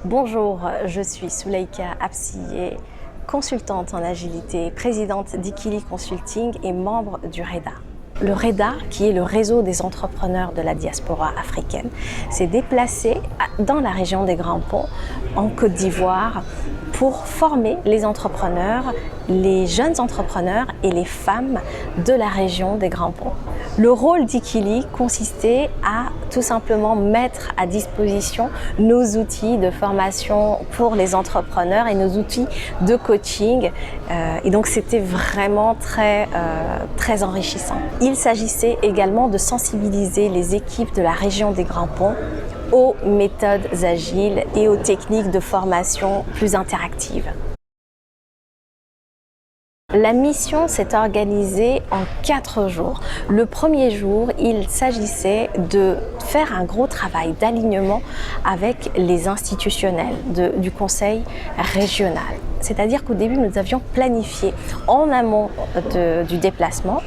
Bonjour, je suis Souleïka Absiye, consultante en agilité, présidente d'Ikili Consulting et membre du REDA. Le REDA, qui est le réseau des entrepreneurs de la diaspora africaine, s'est déplacé dans la région des Grands Ponts, en Côte d'Ivoire, pour former les entrepreneurs, les jeunes entrepreneurs et les femmes de la région des Grands Ponts. Le rôle d'Ikili consistait à tout simplement mettre à disposition nos outils de formation pour les entrepreneurs et nos outils de coaching. Et donc c'était vraiment très enrichissant. Il s'agissait également de sensibiliser les équipes de la région des Grands Ponts aux méthodes agiles et aux techniques de formation plus interactives. La mission s'est organisée en 4 jours. Le premier jour, il s'agissait de faire un gros travail d'alignement avec les institutionnels du conseil régional. C'est-à-dire qu'au début, nous avions planifié en amont du déplacement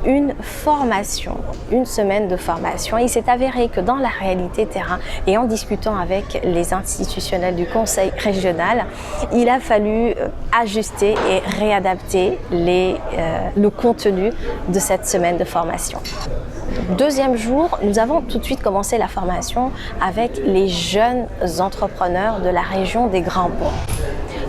une formation, une semaine de formation. Et il s'est avéré que dans la réalité terrain et en discutant avec les institutionnels du conseil régional, il a fallu ajuster et réadapter le contenu de cette semaine de formation. Deuxième jour, nous avons tout de suite commencé la formation avec les jeunes entrepreneurs de la région des Grands Ponts.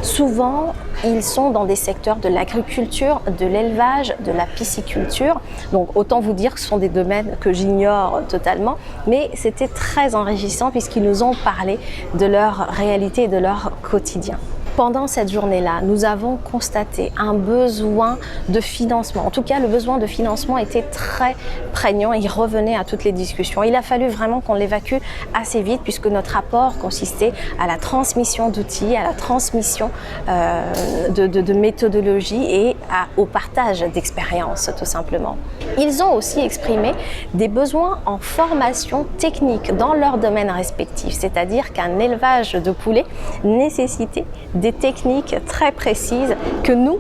Souvent, ils sont dans des secteurs de l'agriculture, de l'élevage, de la pisciculture. Donc autant vous dire que ce sont des domaines que j'ignore totalement, mais c'était très enrichissant puisqu'ils nous ont parlé de leur réalité et de leur quotidien. Pendant cette journée-là, nous avons constaté un besoin de financement. En tout cas, le besoin de financement était très prégnant. Il revenait à toutes les discussions. Il a fallu vraiment qu'on l'évacue assez vite puisque notre apport consistait à la transmission d'outils, à la transmission de méthodologie et au partage d'expériences, tout simplement. Ils ont aussi exprimé des besoins en formation technique dans leur domaine respectif, c'est-à-dire qu'un élevage de poulets nécessitait des techniques très précises que nous,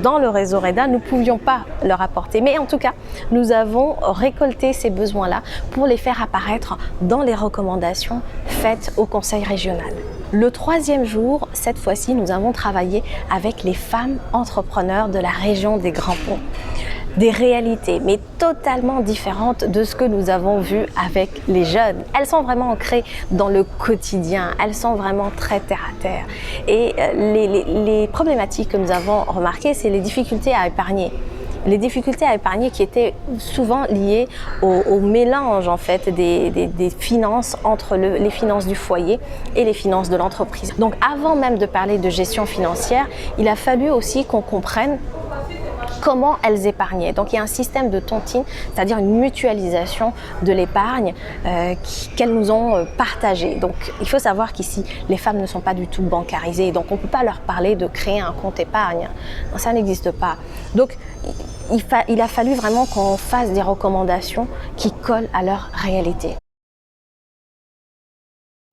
dans le réseau REDA, nous ne pouvions pas leur apporter. Mais en tout cas, nous avons récolté ces besoins-là pour les faire apparaître dans les recommandations faites au conseil régional. Le troisième jour, cette fois-ci, nous avons travaillé avec les femmes entrepreneurs de la région des Grands Ponts. Des réalités, mais totalement différentes de ce que nous avons vu avec les jeunes. Elles sont vraiment ancrées dans le quotidien, elles sont vraiment très terre à terre. Et les problématiques que nous avons remarquées, c'est les difficultés à épargner. Les difficultés à épargner qui étaient souvent liées au mélange en fait des finances entre les finances du foyer et les finances de l'entreprise. Donc avant même de parler de gestion financière, il a fallu aussi qu'on comprenne comment elles épargnaient. Donc il y a un système de tontine, c'est-à-dire une mutualisation de l'épargne qu'elles nous ont partagée. Donc il faut savoir qu'ici, les femmes ne sont pas du tout bancarisées, donc on ne peut pas leur parler de créer un compte épargne. Ça n'existe pas. Donc il a fallu vraiment qu'on fasse des recommandations qui collent à leur réalité.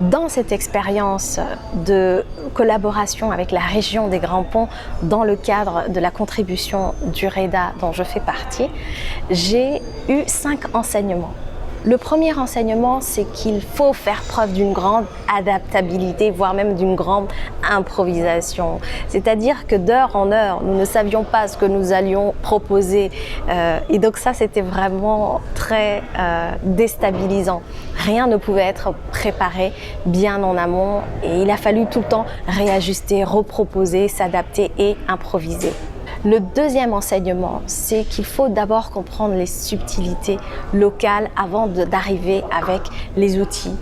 Dans cette expérience de collaboration avec la région des Grands Ponts dans le cadre de la contribution du REDA dont je fais partie, j'ai eu 5 enseignements. Le premier enseignement, c'est qu'il faut faire preuve d'une grande adaptabilité, voire même d'une grande improvisation. C'est-à-dire que d'heure en heure, nous ne savions pas ce que nous allions proposer. Et donc ça, c'était vraiment très déstabilisant. Rien ne pouvait être préparé bien en amont et il a fallu tout le temps réajuster, reproposer, s'adapter et improviser. Le deuxième enseignement, c'est qu'il faut d'abord comprendre les subtilités locales avant d'arriver avec les outils.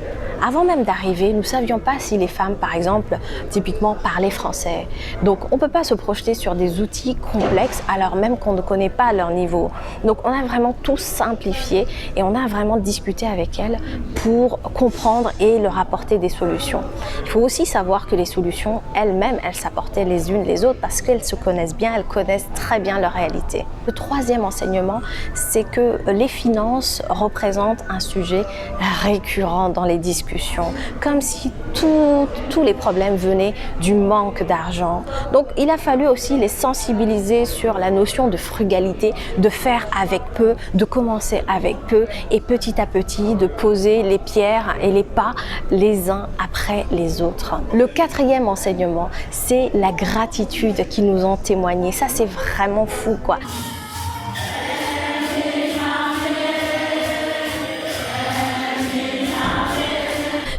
Avant même d'arriver, nous ne savions pas si les femmes, par exemple, typiquement parlaient français. Donc on ne peut pas se projeter sur des outils complexes alors même qu'on ne connaît pas leur niveau. Donc on a vraiment tout simplifié et on a vraiment discuté avec elles pour comprendre et leur apporter des solutions. Il faut aussi savoir que les solutions elles-mêmes, elles s'apportaient les unes les autres parce qu'elles se connaissent bien, elles connaissent connaissent très bien leur réalité. Le troisième enseignement, c'est que les finances représentent un sujet récurrent dans les discussions, comme si tous les problèmes venaient du manque d'argent. Donc il a fallu aussi les sensibiliser sur la notion de frugalité, de faire avec peu, de commencer avec peu et petit à petit de poser les pierres et les pas les uns après les autres. Le quatrième enseignement, c'est la gratitude qu'ils nous ont témoigné. Ça, c'est vraiment fou, quoi.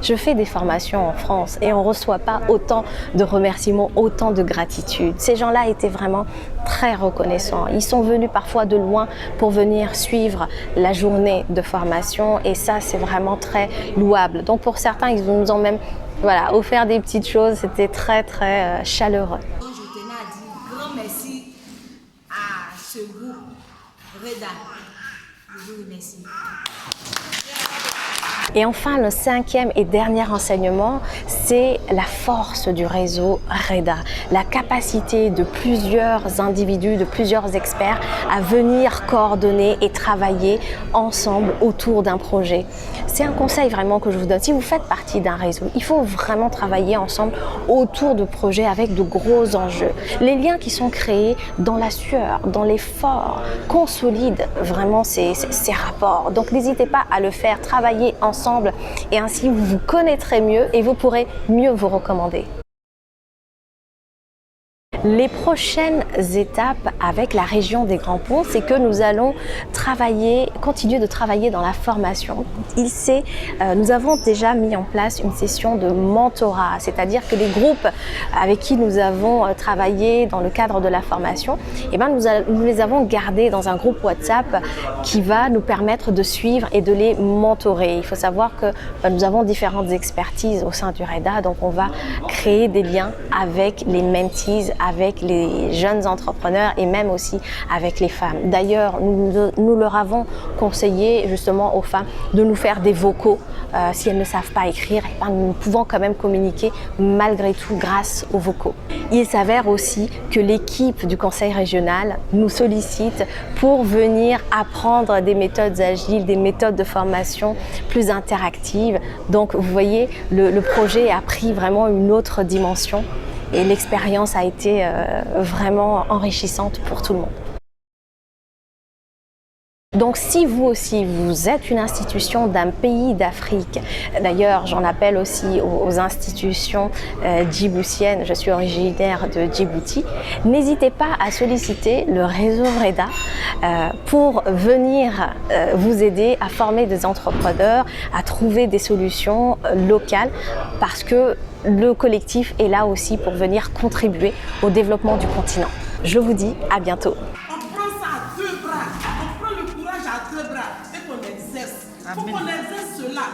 Je fais des formations en France et on ne reçoit pas autant de remerciements, autant de gratitude. Ces gens-là étaient vraiment très reconnaissants. Ils sont venus parfois de loin pour venir suivre la journée de formation et ça, c'est vraiment très louable. Donc pour certains, ils nous ont même offert des petites choses. C'était très, très chaleureux. Je tenais à dire grand merci à ce groupe Reda. Je vous remercie. Et enfin, le cinquième et dernier enseignement, c'est la force du réseau Reda, la capacité de plusieurs individus, de plusieurs experts à venir coordonner et travailler ensemble autour d'un projet. C'est un conseil vraiment que je vous donne. Si vous faites partie d'un réseau, il faut vraiment travailler ensemble autour de projets avec de gros enjeux. Les liens qui sont créés dans la sueur, dans l'effort, consolident vraiment ces rapports. Donc n'hésitez pas à le faire, travailler ensemble et ainsi vous vous connaîtrez mieux et vous pourrez mieux vous recommander. Les prochaines étapes avec la région des Grands Ponts, c'est que nous allons continuer de travailler dans la formation. Nous avons déjà mis en place une session de mentorat, c'est-à-dire que les groupes avec qui nous avons travaillé dans le cadre de la formation, nous les avons gardés dans un groupe WhatsApp qui va nous permettre de suivre et de les mentorer. Il faut savoir que nous avons différentes expertises au sein du REDA, donc on va créer des liens avec les mentees, avec les jeunes entrepreneurs et même aussi avec les femmes. D'ailleurs, nous leur avons conseillé justement aux femmes de nous faire des vocaux. Si elles ne savent pas écrire, nous pouvons quand même communiquer malgré tout grâce aux vocaux. Il s'avère aussi que l'équipe du conseil régional nous sollicite pour venir apprendre des méthodes agiles, des méthodes de formation plus interactives. Donc vous voyez, le projet a pris vraiment une autre dimension. Et l'expérience a été vraiment enrichissante pour tout le monde. Donc si vous aussi, vous êtes une institution d'un pays d'Afrique, d'ailleurs j'en appelle aussi aux institutions djiboutiennes, je suis originaire de Djibouti, n'hésitez pas à solliciter le réseau REDA pour venir vous aider à former des entrepreneurs, à trouver des solutions locales parce que le collectif est là aussi pour venir contribuer au développement du continent. Je vous dis à bientôt. On prend ça à deux bras, on prend le courage à deux bras et qu'on exerce. Il faut qu'on exerce cela.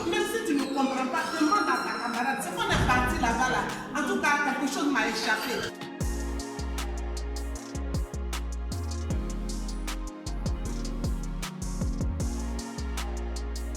Même si tu ne comprends pas, demande à ta camarade. C'est qu'on est parti là-bas, là. En tout cas, quelque chose m'a échappé.